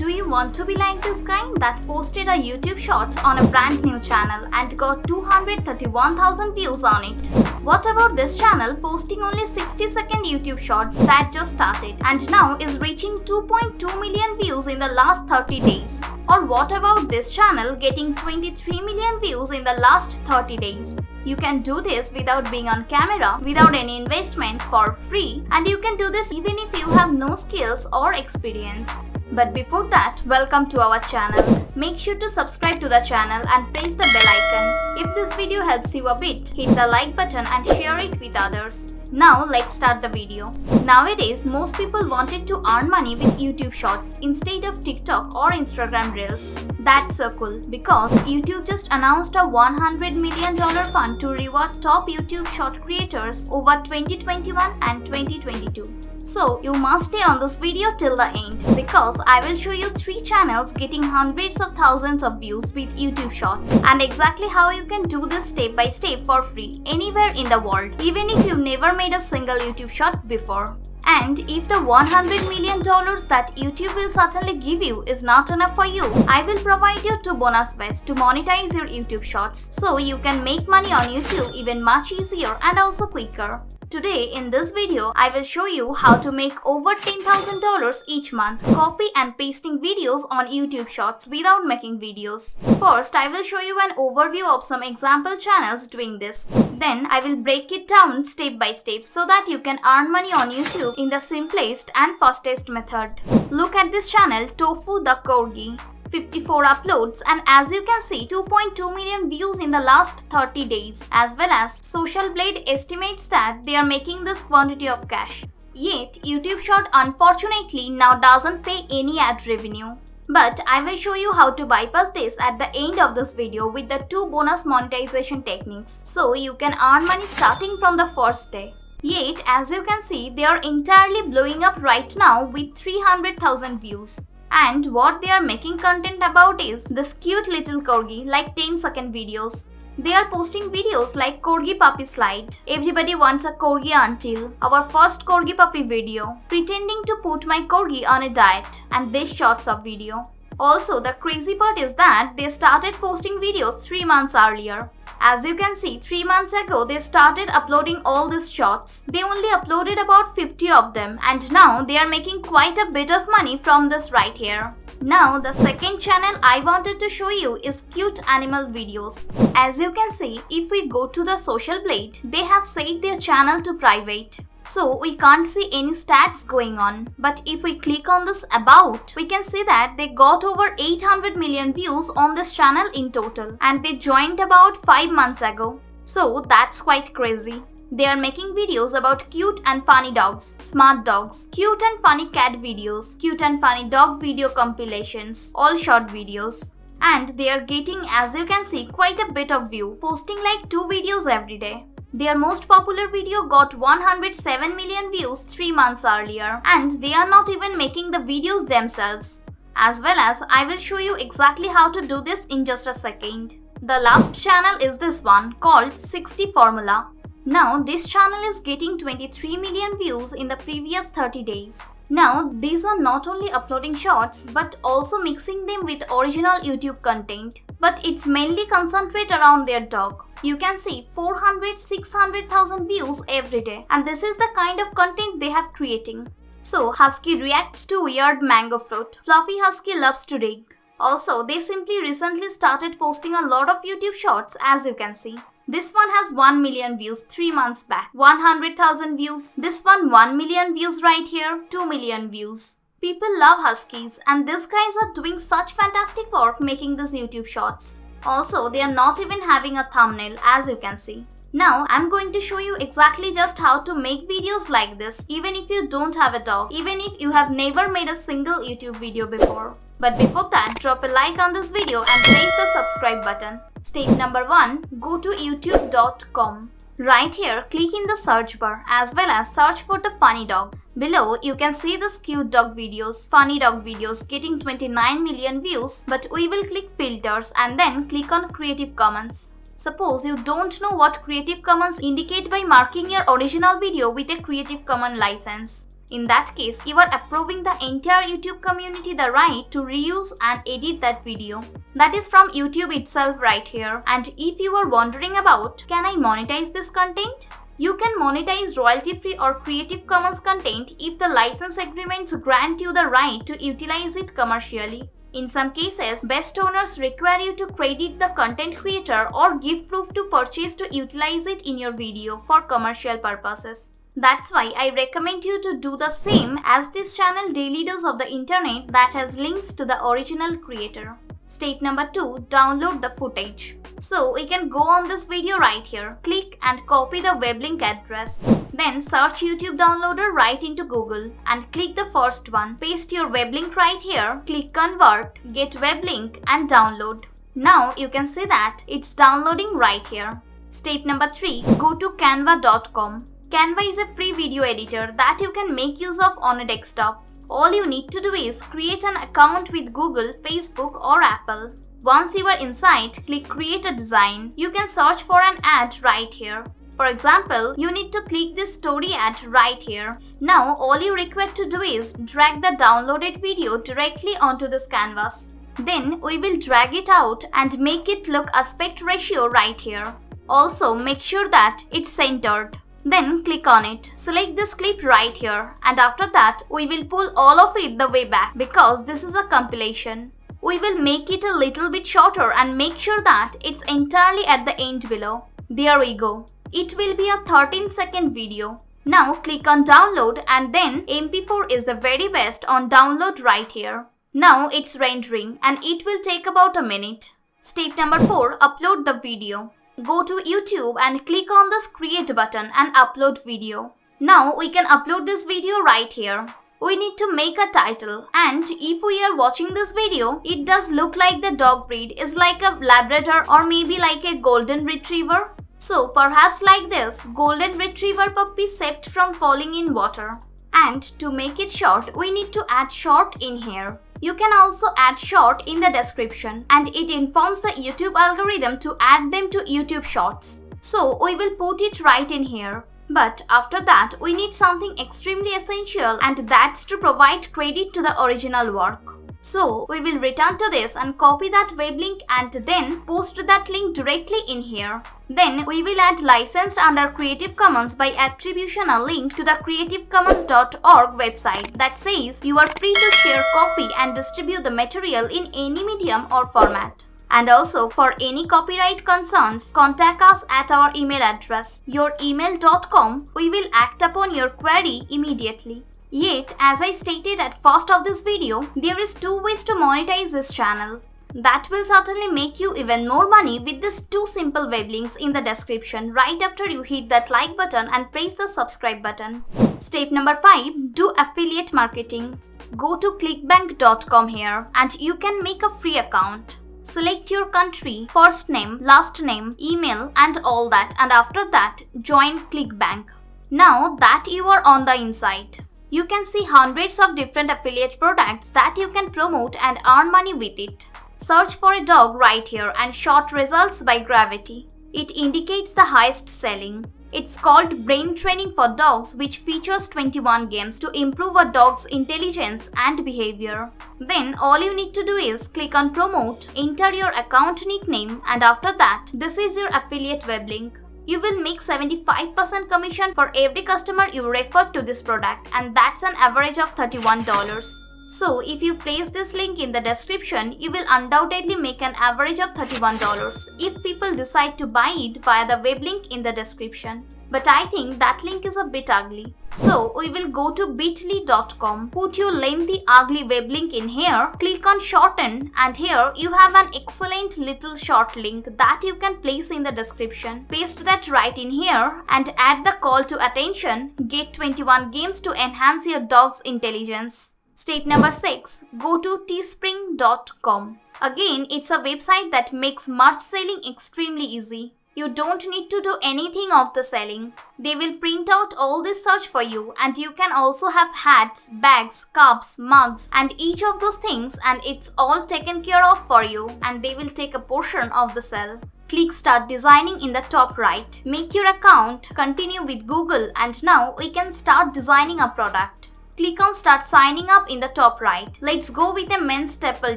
Do you want to be like this guy that posted a YouTube shorts on a brand new channel and got 231,000 views on it? What about this channel posting only 60-second YouTube shorts that just started and now is reaching 2.2 million views in the last 30 days? Or what about this channel getting 23 million views in the last 30 days? You can do this without being on camera, without any investment, for free, and you can do this even if you have no skills or experience. But before that, welcome to our channel. Make sure to subscribe to the channel and press the bell icon. If this video helps you a bit, hit the like button and share it with others. Now let's start the video. Nowadays, most people wanted to earn money with YouTube Shorts instead of TikTok or Instagram Reels. That's so cool because YouTube just announced a $100 million fund to reward top YouTube short creators over 2021 and 2022. So you must stay on this video till the end because I will show you 3 channels getting hundreds of thousands of views with YouTube Shorts and exactly how you can do this step by step for free anywhere in the world, even if you've never made a single YouTube short before. And if the $100 million that YouTube will certainly give you is not enough for you, I will provide you 2 bonus ways to monetize your YouTube shorts so you can make money on YouTube even much easier and also quicker. Today in this video, I will show you how to make over $10,000 each month copy and pasting videos on YouTube Shorts without making videos. First, I will show you an overview of some example channels doing this. Then, I will break it down step by step so that you can earn money on YouTube in the simplest and fastest method. Look at this channel, Tofu the Corgi. 54 uploads and as you can see 2.2 million views in the last 30 days, as well as Social Blade estimates that they are making this quantity of cash. Yet YouTube Short unfortunately now doesn't pay any ad revenue. But I will show you how to bypass this at the end of this video with the 2 bonus monetization techniques so you can earn money starting from the first day. Yet as you can see they are entirely blowing up right now with 300,000 views. And what they are making content about is this cute little corgi like 10-second videos. They are posting videos like Corgi Puppy Slide, Everybody Wants a Corgi Until, our first Corgi Puppy video, Pretending to Put My Corgi on a Diet, and this shorts of video. Also, the crazy part is that they started posting videos 3 months earlier. As you can see, 3 months ago they started uploading all these shorts. They only uploaded about 50 of them and now they are making quite a bit of money from this right here. Now the second channel I wanted to show you is Cute Animal Videos. As you can see, if we go to the Social Blade, they have set their channel to private. So we can't see any stats going on. But if we click on this about, we can see that they got over 800 million views on this channel in total and they joined about 5 months ago. So that's quite crazy. They are making videos about cute and funny dogs, smart dogs, cute and funny cat videos, cute and funny dog video compilations, all short videos. And they are getting, as you can see, quite a bit of view, posting like 2 videos every day. Their most popular video got 107 million views 3 months earlier and they are not even making the videos themselves. As well as I will show you exactly how to do this in just a second. The last channel is this one called 60 Formula. Now this channel is getting 23 million views in the previous 30 days. Now these are not only uploading shorts but also mixing them with original YouTube content. But it's mainly concentrate around their dog. You can see 400-600,000 views every day and this is the kind of content they have creating. So Husky reacts to weird mango fruit. Fluffy Husky loves to dig. Also they simply recently started posting a lot of YouTube shorts as you can see. This one has 1 million views 3 months back, 100,000 views. This one 1 million views right here, 2 million views. People love Huskies and these guys are doing such fantastic work making these YouTube shorts. Also, they are not even having a thumbnail as you can see. Now, I'm going to show you exactly just how to make videos like this even if you don't have a dog, even if you have never made a single YouTube video before. But before that, drop a like on this video and press the subscribe button. Step number 1, go to youtube.com. Right here, click in the search bar as well as search for the funny dog. Below, you can see this cute dog videos, funny dog videos getting 29 million views, but we will click filters and then click on Creative Commons. Suppose you don't know what Creative Commons indicate by marking your original video with a Creative Commons license. In that case, you are approving the entire YouTube community the right to reuse and edit that video. That is from YouTube itself right here. And if you are wondering about, can I monetize this content? You can monetize royalty-free or Creative Commons content if the license agreements grant you the right to utilize it commercially. In some cases, best owners require you to credit the content creator or give proof to purchase to utilize it in your video for commercial purposes. That's why I recommend you to do the same as this channel Daily Dose of the Internet that has links to the original creator. Step number 2. Download the footage. So we can go on this video right here, click and copy the web link address. Then search YouTube downloader right into Google and click the first one. Paste your web link right here, click convert, get web link and download. Now you can see that it's downloading right here. Step number 3. Go to canva.com. Canva is a free video editor that you can make use of on a desktop. All you need to do is create an account with Google, Facebook or Apple. Once you are inside, click create a design. You can search for an ad right here. For example, you need to click this story ad right here. Now all you require to do is drag the downloaded video directly onto this canvas. Then we will drag it out and make it look aspect ratio right here. Also make sure that it's centered. Then click on it. Select this clip right here and after that we will pull all of it the way back because this is a compilation. We will make it a little bit shorter and make sure that it's entirely at the end below. There we go. It will be a 13-second video. Now click on download and then MP4 is the very best on download right here. Now it's rendering and it will take about a minute. Step number 4. Upload the video. Go to YouTube and click on this create button and upload video. Now we can upload this video right here. We need to make a title and if we are watching this video, it does look like the dog breed is like a Labrador or maybe like a Golden Retriever. So perhaps like this, Golden Retriever puppy saved from falling in water. And to make it short, we need to add short in here. You can also add short in the description and it informs the YouTube algorithm to add them to YouTube Shorts. So we will put it right in here. But after that, we need something extremely essential and that's to provide credit to the original work. So we will return to this and copy that web link and then post that link directly in here. Then we will add licensed under Creative Commons by attribution a link to the creativecommons.org website that says you are free to share, copy and distribute the material in any medium or format. And also for any copyright concerns, contact us at our email address, youremail.com. We will act upon your query immediately. Yet, as I stated at first of this video, there is 2 ways to monetize this channel. That will certainly make you even more money with these 2 simple web links in the description right after you hit that like button and press the subscribe button. Step number 5. Do affiliate marketing. Go to clickbank.com here and you can make a free account. Select your country, first name, last name, email and all that and after that join ClickBank. Now that you are on the inside, you can see hundreds of different affiliate products that you can promote and earn money with it. Search for a dog right here and sort results by gravity. It indicates the highest selling. It's called Brain Training for Dogs, which features 21 games to improve a dog's intelligence and behavior. Then all you need to do is click on promote, enter your account nickname and after that this is your affiliate web link. You will make 75% commission for every customer you refer to this product and that's an average of $31. So if you place this link in the description, you will undoubtedly make an average of $31 if people decide to buy it via the web link in the description. But I think that link is a bit ugly. So we will go to bit.ly.com, put your lengthy ugly web link in here, click on shorten and here you have an excellent little short link that you can place in the description. Paste that right in here and add the call to attention, get 21 games to enhance your dog's intelligence. Step number 6. Go to teespring.com. Again, it's a website that makes merch selling extremely easy. You don't need to do anything of the selling. They will print out all this search for you and you can also have hats, bags, cups, mugs and each of those things and it's all taken care of for you and they will take a portion of the sale. Click start designing in the top right. Make your account, continue with Google and now we can start designing a product. click on start signing up in the top right. Let's go with a men's staple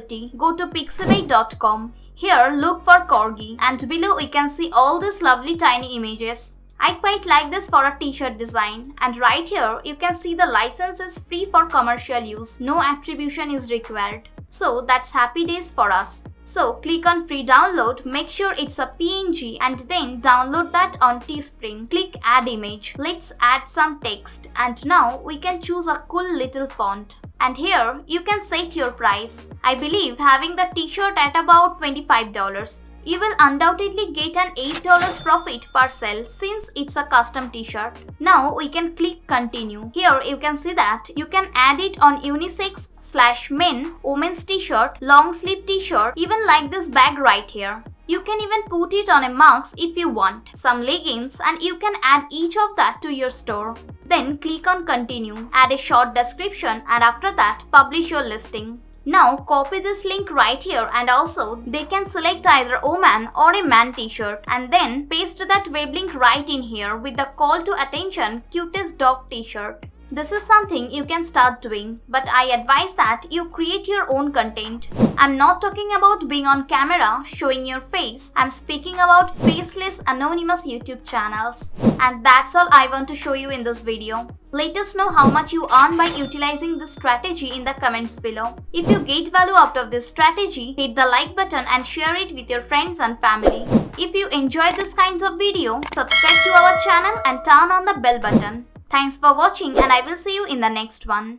tee. Go to pixabay.com. Here look for corgi and below we can see all these lovely tiny images. I quite like this for a t-shirt design, and right here you can see the license is free for commercial use. No attribution is required. So that's happy days for us. So click on free download, make sure it's a PNG and then download that on Teespring. Click add image. Let's add some text and now we can choose a cool little font. And here you can set your price. I believe having the t-shirt at about $25. You will undoubtedly get an $8 profit per sale since it's a custom t-shirt. Now we can click continue. Here you can see that you can add it on unisex/men, women's t-shirt, long sleeve t-shirt, even like this bag right here. You can even put it on a mug if you want, some leggings, and you can add each of that to your store. Then click on continue, add a short description, and after that publish your listing. Now copy this link right here and also they can select either woman or a man t-shirt and then paste that web link right in here with the call to attention cutest dog t-shirt. This is something you can start doing, but I advise that you create your own content. I'm not talking about being on camera, showing your face. I'm speaking about faceless, anonymous YouTube channels. And that's all I want to show you in this video. Let us know how much you earn by utilizing this strategy in the comments below. If you get value out of this strategy, hit the like button and share it with your friends and family. If you enjoy this kinds of video, subscribe to our channel and turn on the bell button. Thanks for watching and I will see you in the next one.